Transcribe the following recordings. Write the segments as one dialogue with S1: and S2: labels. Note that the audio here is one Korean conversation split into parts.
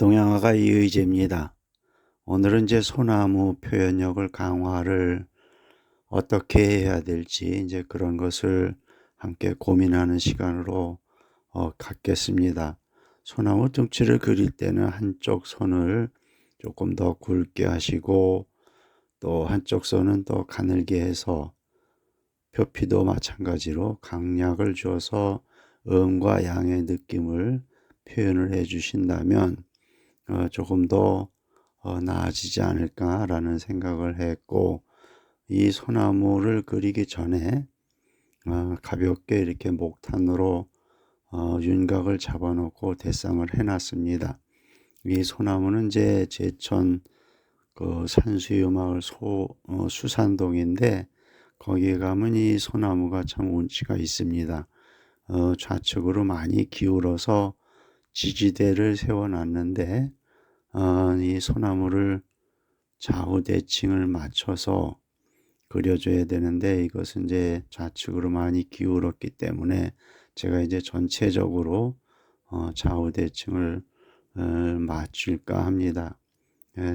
S1: 동양화가 이의제입니다. 오늘은 이제 소나무 표현력을 강화를 어떻게 해야 될지 이제 그런 것을 함께 고민하는 시간으로 갖겠습니다. 소나무 둥치를 그릴 때는 한쪽 손을 조금 더 굵게 하시고 또 한쪽 손은 더 가늘게 해서 표피도 마찬가지로 강약을 주어서 음과 양의 느낌을 표현을 해 주신다면 조금 더 나아지지 않을까라는 생각을 했고, 이 소나무를 그리기 전에 가볍게 이렇게 목탄으로 윤곽을 잡아놓고 대상을 해놨습니다. 이 소나무는 이제 제천 그 산수유 마을 수산동인데, 거기에 가면 이 소나무가 참 운치가 있습니다. 좌측으로 많이 기울어서 지지대를 세워놨는데, 이 소나무를 좌우 대칭을 맞춰서 그려줘야 되는데, 이것은 이제 좌측으로 많이 기울었기 때문에 제가 이제 전체적으로 좌우 대칭을 맞출까 합니다.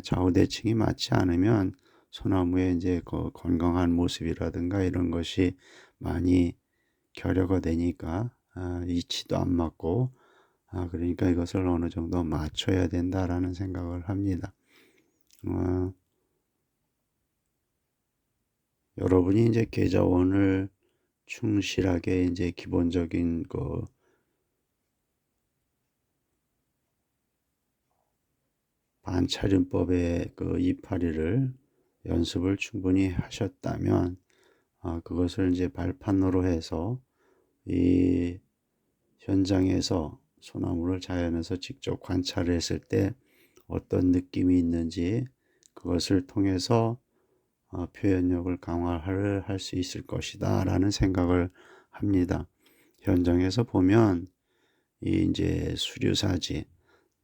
S1: 좌우 대칭이 맞지 않으면 소나무의 이제 그 건강한 모습이라든가 이런 것이 많이 결여가 되니까 이치도 안 맞고, 그러니까 이것을 어느 정도 맞춰야 된다라는 생각을 합니다. 여러분이 이제 계좌원을 충실하게 이제 기본적인 그 반차림법의 그 이파리를 연습을 충분히 하셨다면, 그것을 이제 발판으로 해서 이 현장에서 소나무를 자연에서 직접 관찰을 했을 때 어떤 느낌이 있는지 그것을 통해서 표현력을 강화를 할 수 있을 것이다 라는 생각을 합니다. 현장에서 보면 이 이제 수류사지,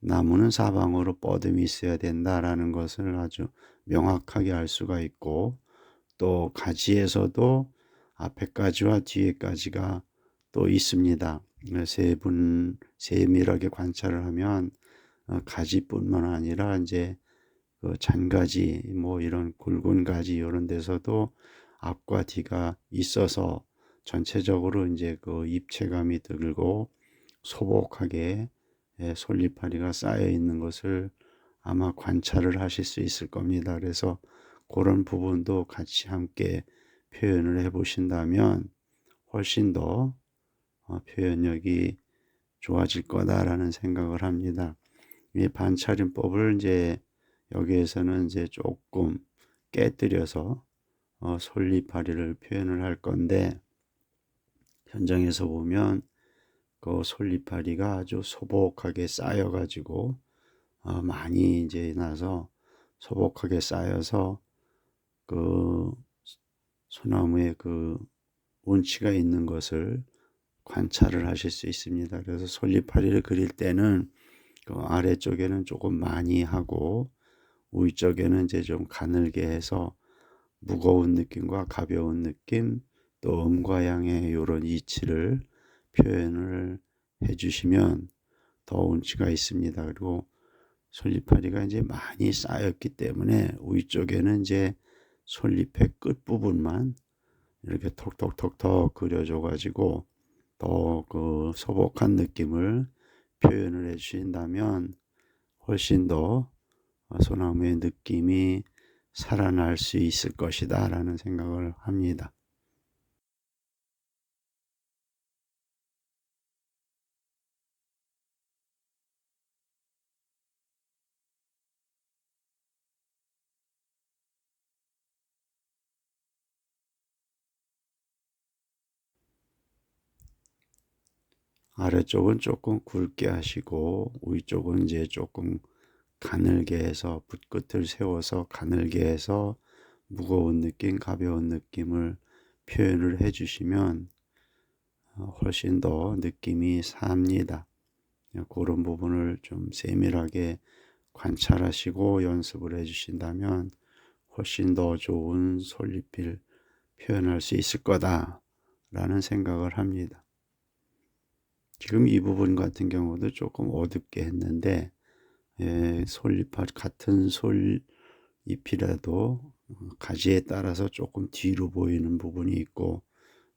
S1: 나무는 사방으로 뻗음이 있어야 된다라는 것을 아주 명확하게 알 수가 있고, 또 가지에서도 앞에까지와 뒤에까지가 또 있습니다. 세밀하게 관찰을 하면 가지뿐만 아니라 이제 그 잔가지, 뭐 이런 굵은 가지 이런 데서도 앞과 뒤가 있어서 전체적으로 이제 그 입체감이 들고 소복하게 솔잎파리가 쌓여 있는 것을 아마 관찰을 하실 수 있을 겁니다. 그래서 그런 부분도 같이 함께 표현을 해 보신다면 훨씬 더 표현력이 좋아질 거다라는 생각을 합니다. 이 반차림법을 이제 여기에서는 이제 조금 깨뜨려서 솔잎파리를 표현을 할 건데, 현장에서 보면 그 솔잎파리가 아주 소복하게 쌓여가지고 많이 이제 나서 소복하게 쌓여서 그 소나무에 그 운치가 있는 것을 관찰을 하실 수 있습니다. 그래서 솔잎파리를 그릴 때는 그 아래쪽에는 조금 많이 하고 위쪽에는 이제 좀 가늘게 해서 무거운 느낌과 가벼운 느낌, 또 음과 양의 이런 이치를 표현을 해주시면 더 운치가 있습니다. 그리고 솔잎파리가 이제 많이 쌓였기 때문에 위쪽에는 이제 솔잎의 끝부분만 이렇게 톡톡톡톡 그려줘 가지고 더 그 소복한 느낌을 표현을 해 주신다면 훨씬 더 소나무의 느낌이 살아날 수 있을 것이다 라는 생각을 합니다. 아래쪽은 조금 굵게 하시고 위쪽은 이제 조금 가늘게 해서 붓끝을 세워서 가늘게 해서 무거운 느낌, 가벼운 느낌을 표현을 해주시면 훨씬 더 느낌이 삽니다. 그런 부분을 좀 세밀하게 관찰하시고 연습을 해주신다면 훨씬 더 좋은 솔잎을 표현할 수 있을 거다라는 생각을 합니다. 지금 이 부분 같은 경우도 조금 어둡게 했는데 솔잎 같은 솔잎이라도 가지에 따라서 조금 뒤로 보이는 부분이 있고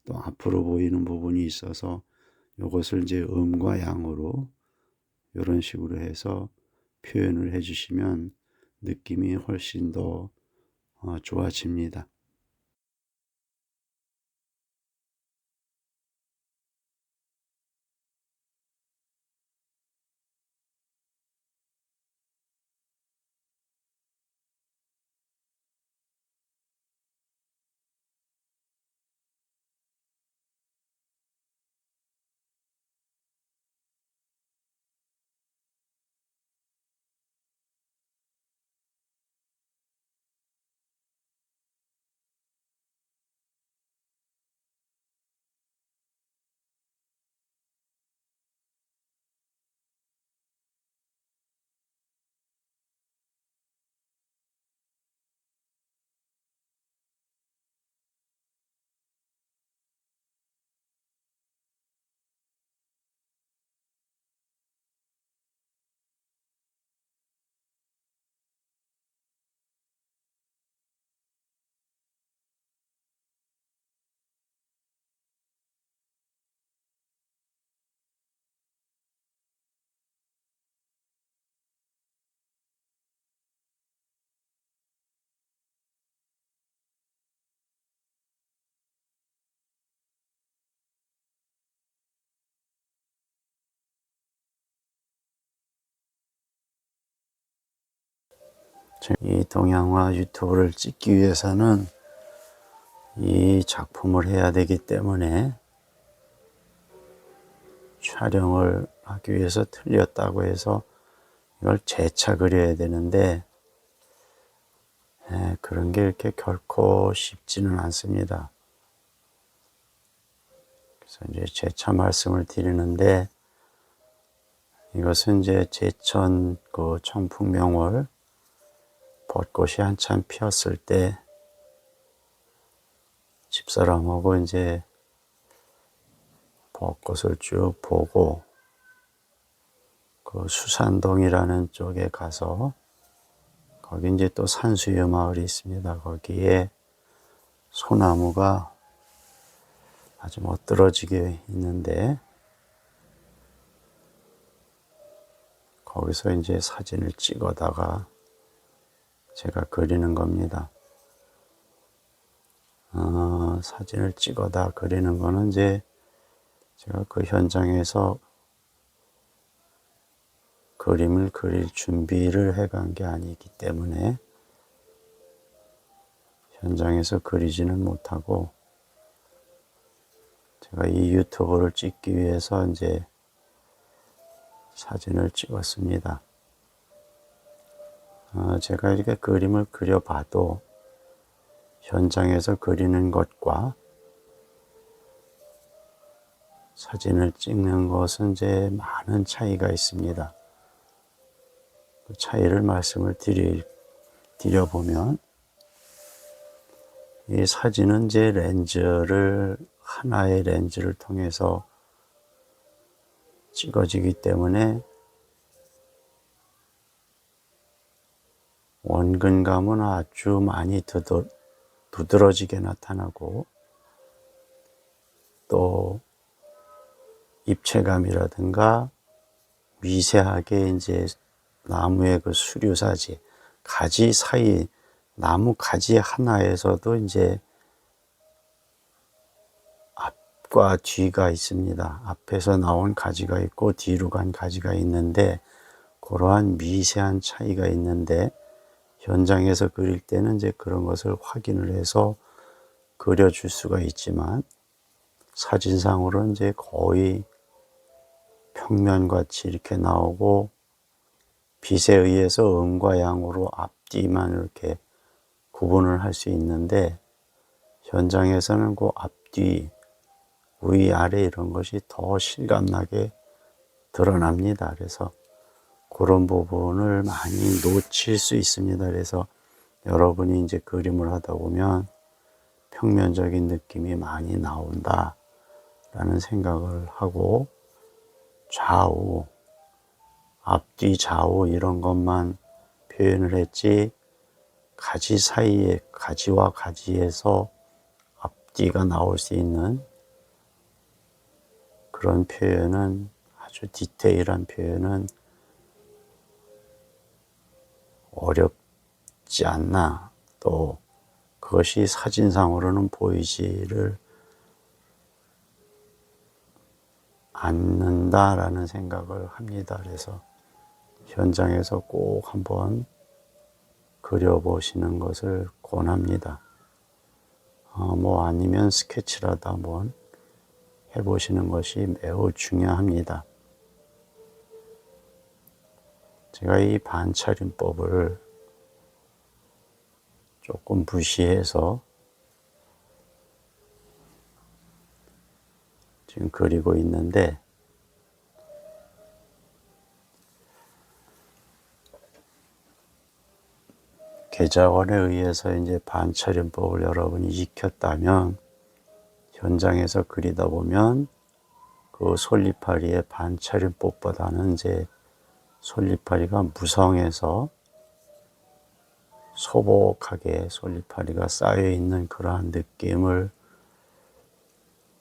S1: 또 앞으로 보이는 부분이 있어서 이것을 이제 음과 양으로 이런 식으로 해서 표현을 해 주시면 느낌이 훨씬 더 좋아집니다. 이 동양화 유튜브를 찍기 위해서는 이 작품을 해야 되기 때문에 촬영을 하기 위해서 틀렸다고 해서 이걸 재차 그려야 되는데 그런 게 이렇게 결코 쉽지는 않습니다. 그래서 이제 재차 말씀을 드리는데 이것은 이제 제천 그 청풍명월 벚꽃이 한참 피었을 때 집사람하고 이제 벚꽃을 쭉 보고 그 수산동이라는 쪽에 가서 거기 이제 또 산수유 마을이 있습니다. 거기에 소나무가 아주 멋들어지게 있는데 거기서 이제 사진을 찍어다가 제가 그리는 겁니다. 사진을 찍어다 그리는 거는 이제 제가 그 현장에서 그림을 그릴 준비를 해간 게 아니기 때문에 현장에서 그리지는 못하고 제가 이 유튜브를 찍기 위해서 이제 사진을 찍었습니다. 제가 이렇게 그림을 그려봐도 현장에서 그리는 것과 사진을 찍는 것은 이제 많은 차이가 있습니다. 그 차이를 말씀을 드려보면 이 사진은 이제 하나의 렌즈를 통해서 찍어지기 때문에 원근감은 아주 많이 두드러지게 나타나고 또 입체감이라든가 미세하게 이제 나무의 그 수류사지, 가지 사이, 나무 가지 하나에서도 이제 앞과 뒤가 있습니다. 앞에서 나온 가지가 있고 뒤로 간 가지가 있는데 그러한 미세한 차이가 있는데 현장에서 그릴 때는 이제 그런 것을 확인을 해서 그려줄 수가 있지만 사진상으로는 이제 거의 평면같이 이렇게 나오고 빛에 의해서 음과 양으로 앞뒤만 이렇게 구분을 할 수 있는데 현장에서는 그 앞뒤, 위, 아래 이런 것이 더 실감나게 드러납니다. 그래서 그런 부분을 많이 놓칠 수 있습니다. 그래서 여러분이 이제 그림을 하다 보면 평면적인 느낌이 많이 나온다라는 생각을 하고 좌우 앞뒤 좌우 이런 것만 표현을 했지 가지 사이에 가지와 가지에서 앞뒤가 나올 수 있는 그런 표현은 아주 디테일한 표현은 어렵지 않나. 또 그것이 사진상으로는 보이지를 않는다라는 생각을 합니다. 그래서 현장에서 꼭 한번 그려보시는 것을 권합니다. 뭐 아니면 스케치라도 한번 해보시는 것이 매우 중요합니다. 제가 이 반차림법을 조금 무시해서 지금 그리고 있는데 계좌원에 의해서 이제 반차림법을 여러분이 익혔다면 현장에서 그리다 보면 그 솔잎파리의 반차림법보다는 이제 솔잎파리가 무성해서 소복하게 솔잎파리가 쌓여 있는 그러한 느낌을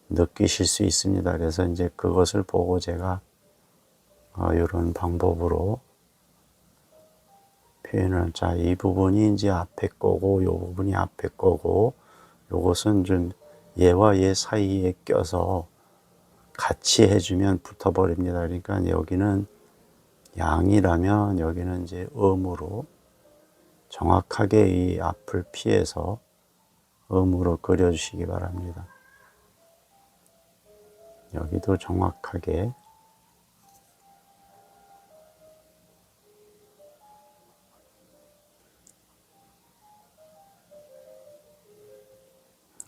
S1: 느끼실 수 있습니다. 그래서 이제 그것을 보고 제가 이런 방법으로 표현을, 자, 이 부분이 이제 앞에 거고, 요 부분이 앞에 거고, 요것은 좀 얘와 얘 사이에 껴서 같이 해주면 붙어버립니다. 그러니까 여기는 양이라면 여기는 이제 음으로 정확하게 이 앞을 피해서 음으로 그려주시기 바랍니다. 여기도 정확하게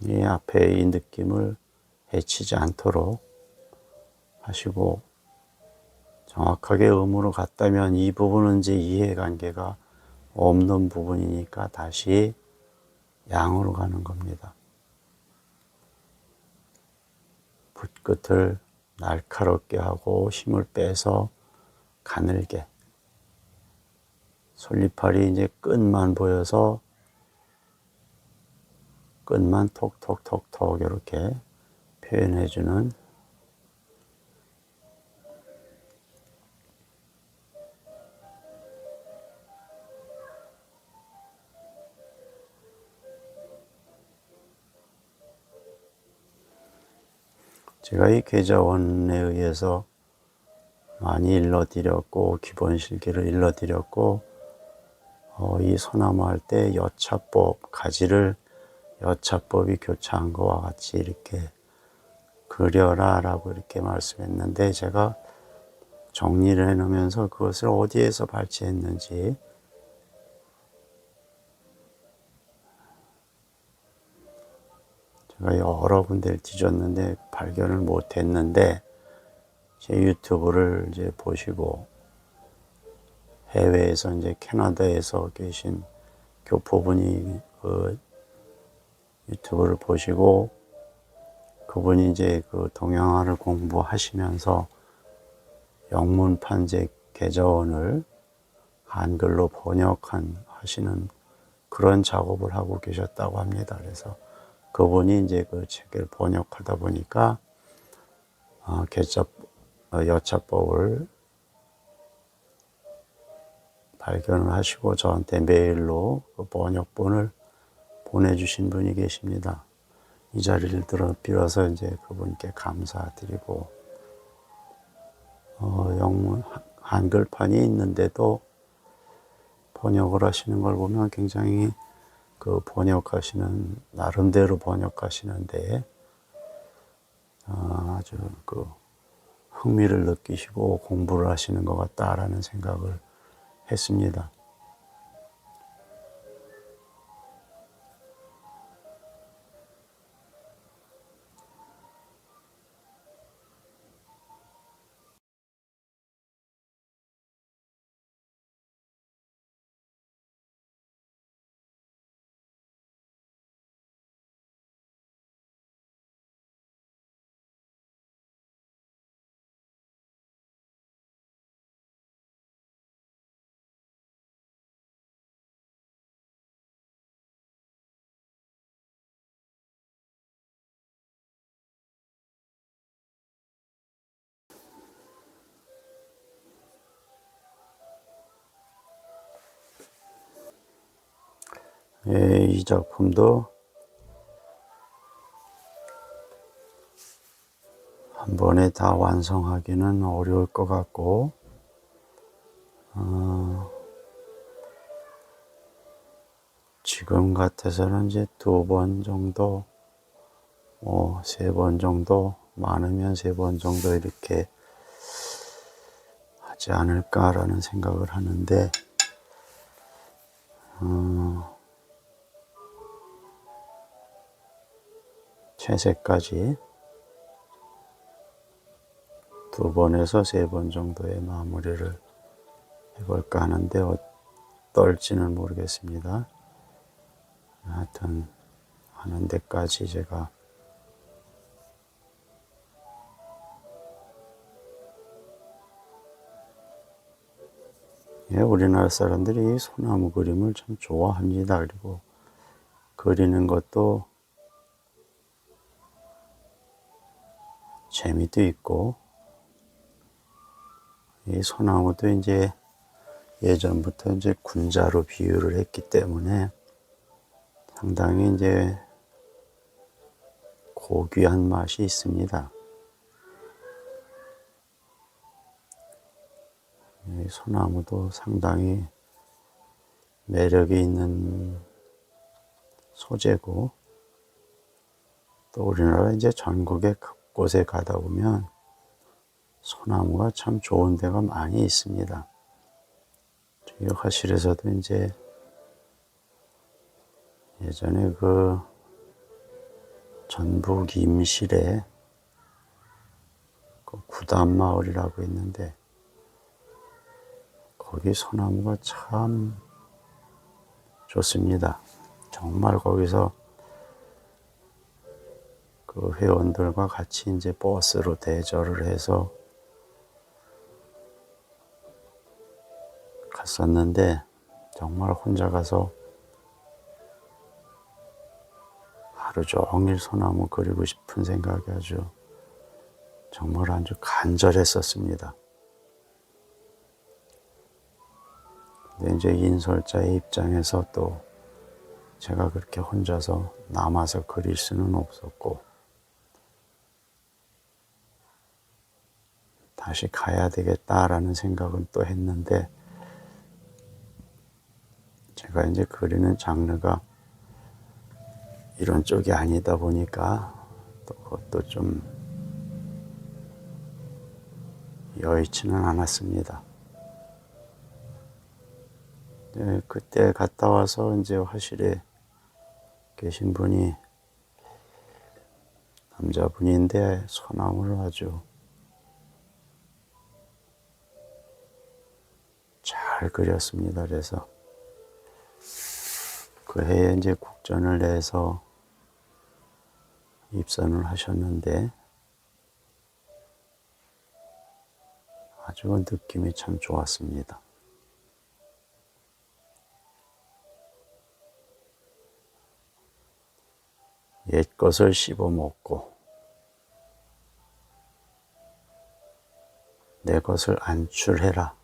S1: 이 앞에 이 느낌을 해치지 않도록 하시고, 정확하게 음으로 갔다면 이 부분은 이제 이해관계가 없는 부분이니까 다시 양으로 가는 겁니다. 붓끝을 날카롭게 하고 힘을 빼서 가늘게, 솔잎알이 이제 끝만 보여서 끝만 톡톡톡톡 이렇게 표현해주는, 제가 이 계좌원에 의해서 많이 일러드렸고 기본 실기를 일러드렸고, 이 소나무 할 때 여차법, 가지를 여차법이 교차한 것과 같이 이렇게 그려라 라고 이렇게 말씀했는데, 제가 정리를 해 놓으면서 그것을 어디에서 발췌했는지 제가 여러 군데를 뒤졌는데 발견을 못 했는데, 제 유튜브를 이제 보시고 해외에서 이제 캐나다에서 계신 교포분이 그 유튜브를 보시고 그분이 이제 그 동양화를 공부하시면서 영문판제 계좌원을 한글로 하시는 그런 작업을 하고 계셨다고 합니다. 그래서 그분이 이제 그 책을 번역하다 보니까 여차법을 발견을 하시고 저한테 메일로 그 번역본을 보내주신 분이 계십니다. 이 자리를 빌어서 이제 그분께 감사드리고, 영문 한글판이 있는데도 번역을 하시는 걸 보면 굉장히 그 번역하시는, 나름대로 번역하시는데 아주 그 흥미를 느끼시고 공부를 하시는 것 같다라는 생각을 했습니다. 이 작품도 한 번에 다 완성하기는 어려울 것 같고, 지금 같아서는 이제 2번 정도, 3번 정도, 많으면 3번 정도 이렇게 하지 않을까라는 생각을 하는데, 채색까지 2번에서 3번 정도의 마무리를 해볼까 하는데 어떨지는 모르겠습니다. 하여튼 하는 데까지 제가 우리나라 사람들이 소나무 그림을 참 좋아합니다. 그리고 그리는 것도 재미도 있고, 이 소나무도 이제 예전부터 이제 군자로 비유를 했기 때문에 상당히 이제 고귀한 맛이 있습니다. 이 소나무도 상당히 매력이 있는 소재고, 또 우리나라 이제 전국의 곳에 가다 보면 소나무가 참 좋은 데가 많이 있습니다. 저희 화실에서도 이제 예전에 그 전북 임실에 그 구단마을이라고 있는데 거기 소나무가 참 좋습니다. 정말 거기서 그 회원들과 같이 이제 버스로 대절을 해서 갔었는데, 정말 혼자 가서 하루 종일 소나무 그리고 싶은 생각이 정말 아주 간절했었습니다. 근데 이제 인솔자의 입장에서 또 제가 그렇게 혼자서 남아서 그릴 수는 없었고, 다시 가야 되겠다라는 생각은 또 했는데, 제가 이제 그리는 장르가 이런 쪽이 아니다 보니까 또 그것도 좀 여의치는 않았습니다. 네, 그때 갔다 와서 이제 화실에 계신 분이 남자분인데 소나무를 아주 잘 그렸습니다. 그래서 그 해에 이제 국전을 내서 입선을 하셨는데 아주 느낌이 참 좋았습니다. 옛 것을 씹어먹고 내 것을 안출해라.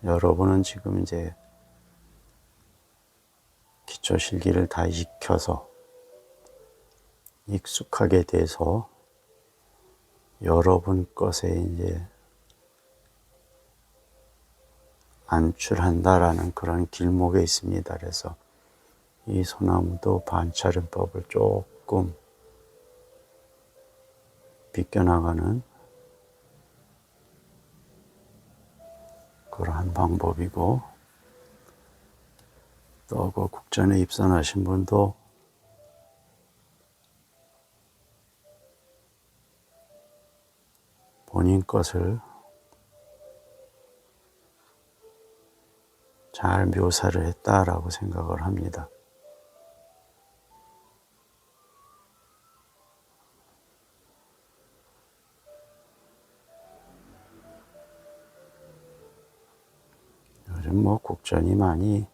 S1: 여러분은 지금 이제 기초실기를 다 익혀서 익숙하게 돼서 여러분 것에 이제 안출한다라는 그런 길목에 있습니다. 그래서 이 소나무도 반차림법을 조금 비껴나가는 그러한 방법이고, 또 그 국전에 입선하신 분도 본인 것을 잘 묘사를 했다라고 생각을 합니다. 요즘 뭐 국전이 많이,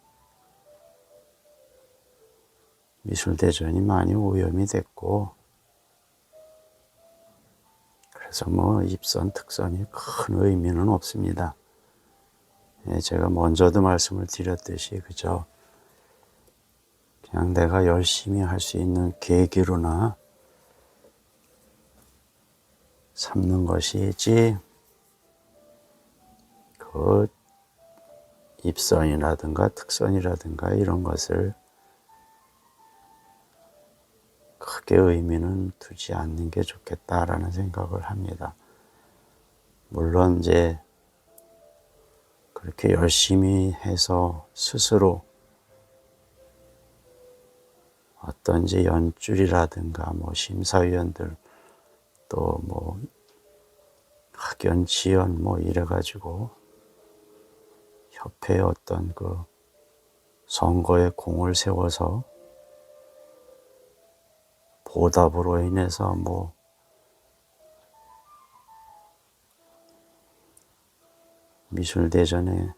S1: 미술대전이 많이 오염이 됐고, 그래서 뭐 입선, 특선이 큰 의미는 없습니다. 제가 먼저도 말씀을 드렸듯이 그저 그냥 내가 열심히 할 수 있는 계기로나 삼는 것이지, 그 입선이라든가 특선이라든가 이런 것을 크게 의미는 두지 않는 게 좋겠다라는 생각을 합니다. 물론 이제 그렇게 열심히 해서 스스로 어떤 이제 연줄이라든가 뭐 심사위원들 또 뭐 학연 지연 뭐 이래가지고 협회에 어떤 그 선거에 공을 세워서 보답으로 인해서 뭐 미술대전에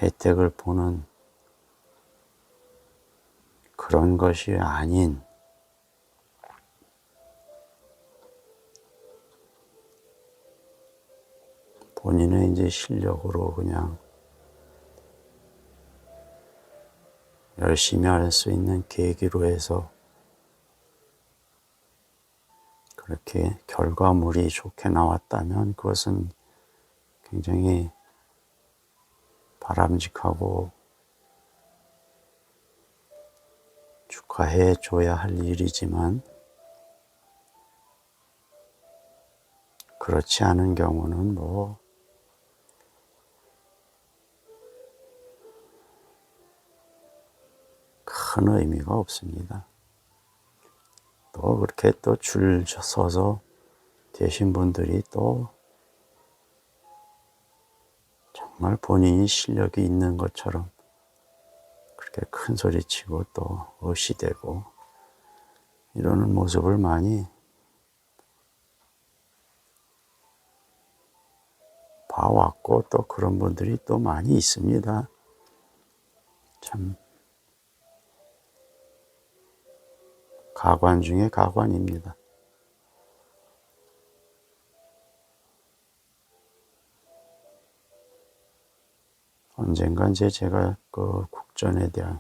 S1: 혜택을 보는 그런 것이 아닌 본인의 이제 실력으로 그냥 열심히 할 수 있는 계기로 해서 그렇게 결과물이 좋게 나왔다면 그것은 굉장히 바람직하고 축하해 줘야 할 일이지만, 그렇지 않은 경우는 뭐 큰 의미가 없습니다. 또 그렇게 또 줄 서서 계신 분들이 또 정말 본인이 실력이 있는 것처럼 그렇게 큰 소리 치고 또 의시되고 이러는 모습을 많이 봐왔고, 또 그런 분들이 또 많이 있습니다. 참 가관 중에 가관입니다. 언젠가 이제 제가 그 국전에 대한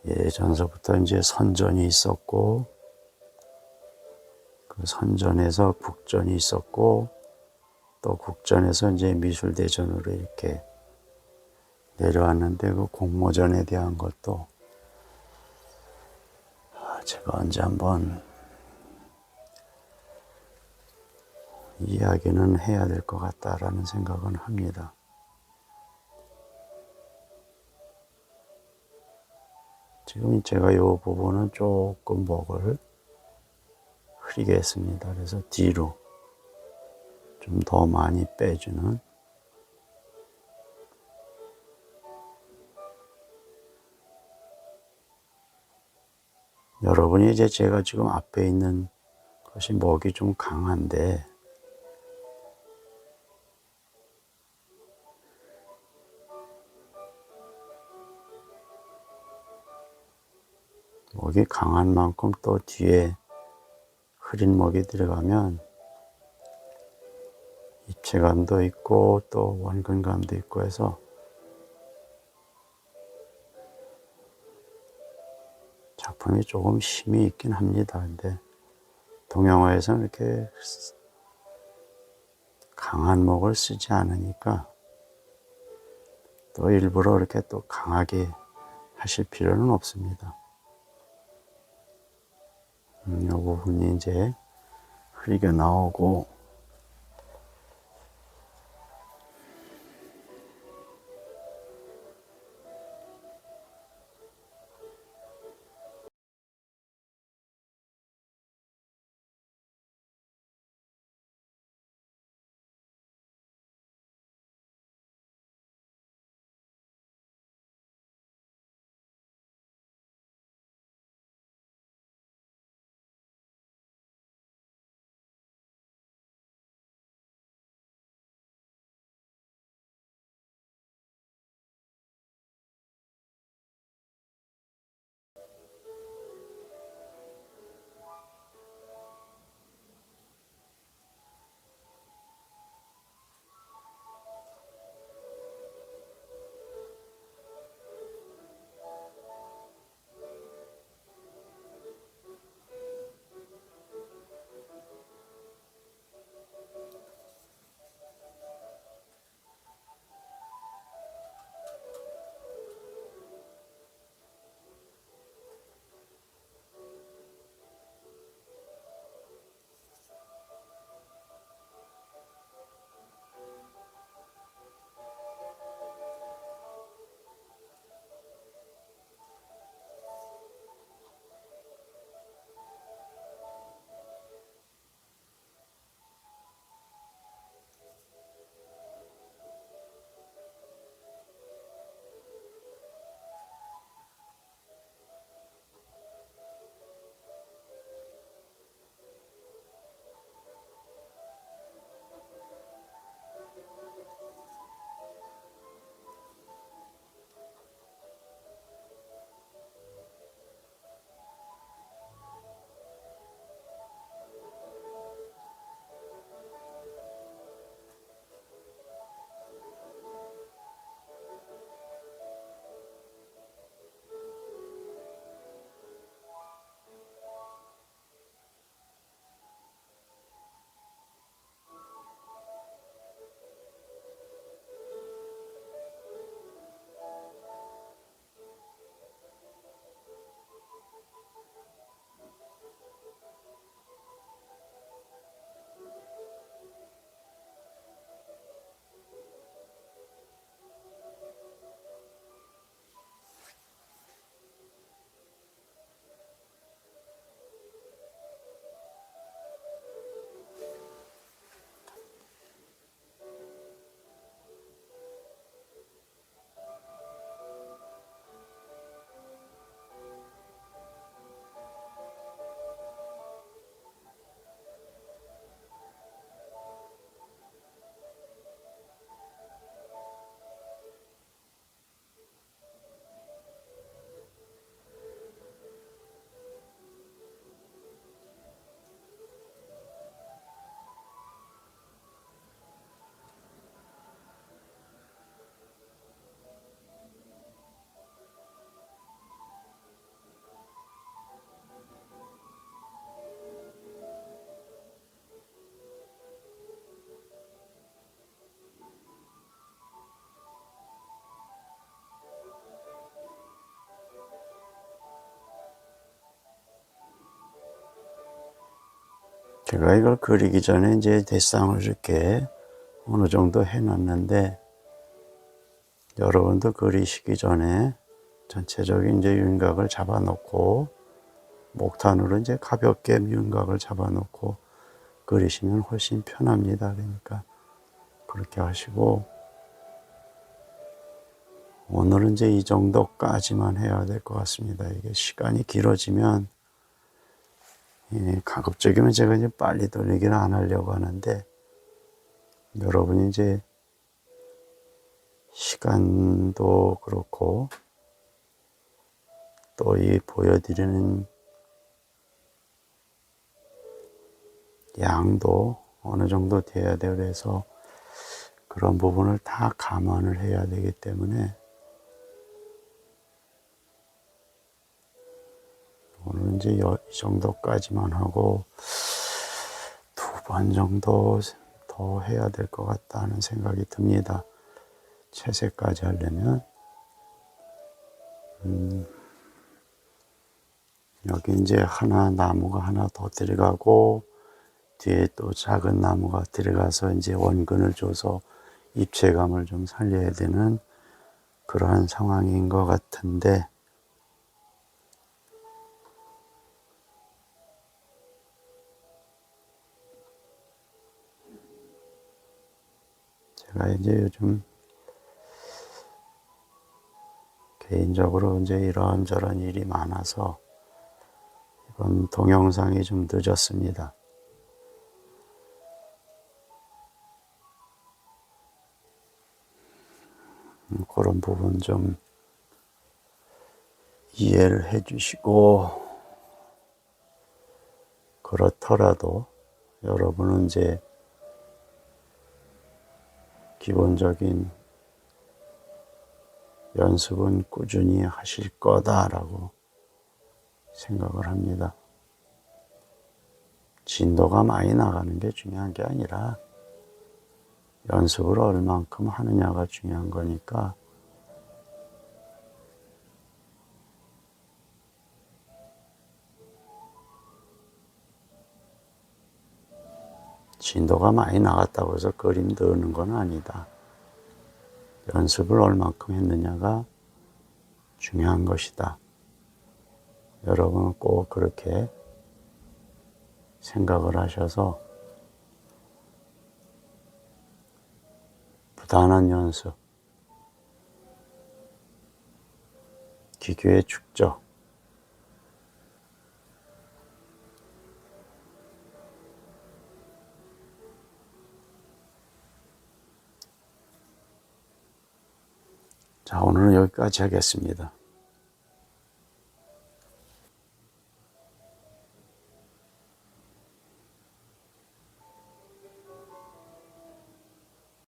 S1: 예전서부터 이제 선전이 있었고, 그 선전에서 국전이 있었고, 또 국전에서 이제 미술대전으로 이렇게 내려왔는데, 그 공모전에 대한 것도 제가 언제 한번 이야기는 해야 될 것 같다라는 생각은 합니다. 지금 제가 이 부분은 조금 목을 흐리게 했습니다. 그래서 뒤로 좀 더 많이 빼주는, 여러분이 이제 제가 지금 앞에 있는 것이 목이 좀 강한데, 목이 강한 만큼 또 뒤에 흐린 목이 들어가면 입체감도 있고 또 원근감도 있고 해서 작품이 조금 힘이 있긴 합니다. 근데 동양화에서는 이렇게 강한 목을 쓰지 않으니까 또 일부러 이렇게 또 강하게 하실 필요는 없습니다. 이 부분이 이제 흐리게 나오고, 제가 이걸 그리기 전에 이제 대상을 이렇게 어느 정도 해놨는데, 여러분도 그리시기 전에 전체적인 이제 윤곽을 잡아놓고, 목탄으로 이제 가볍게 윤곽을 잡아놓고 그리시면 훨씬 편합니다. 그러니까 그렇게 하시고, 오늘은 이제 이 정도까지만 해야 될 것 같습니다. 이게 시간이 길어지면, 가급적이면 제가 이제 빨리 돌리기를 안 하려고 하는데, 여러분이 이제 시간도 그렇고, 또 이 보여드리는 양도 어느 정도 돼야 돼요. 그래서 그런 부분을 다 감안을 해야 되기 때문에, 오늘 이제 이 정도까지만 하고, 2번 정도 더 해야 될 것 같다는 생각이 듭니다. 채색까지 하려면. 여기 이제 나무가 하나 더 들어가고, 뒤에 또 작은 나무가 들어가서 이제 원근을 줘서 입체감을 좀 살려야 되는 그러한 상황인 것 같은데, 제가 이제 요즘 개인적으로 이제 이런저런 일이 많아서 이번 동영상이 좀 늦었습니다. 그런 부분 좀 이해를 해 주시고, 그렇더라도 여러분은 이제 기본적인 연습은 꾸준히 하실 거다라고 생각을 합니다. 진도가 많이 나가는 게 중요한 게 아니라 연습을 얼만큼 하느냐가 중요한 거니까, 진도가 많이 나갔다고 해서 그림 넣는 건 아니다. 연습을 얼만큼 했느냐가 중요한 것이다. 여러분은 꼭 그렇게 생각을 하셔서 부단한 연습, 기교의 축적, 자, 오늘은 여기까지 하겠습니다.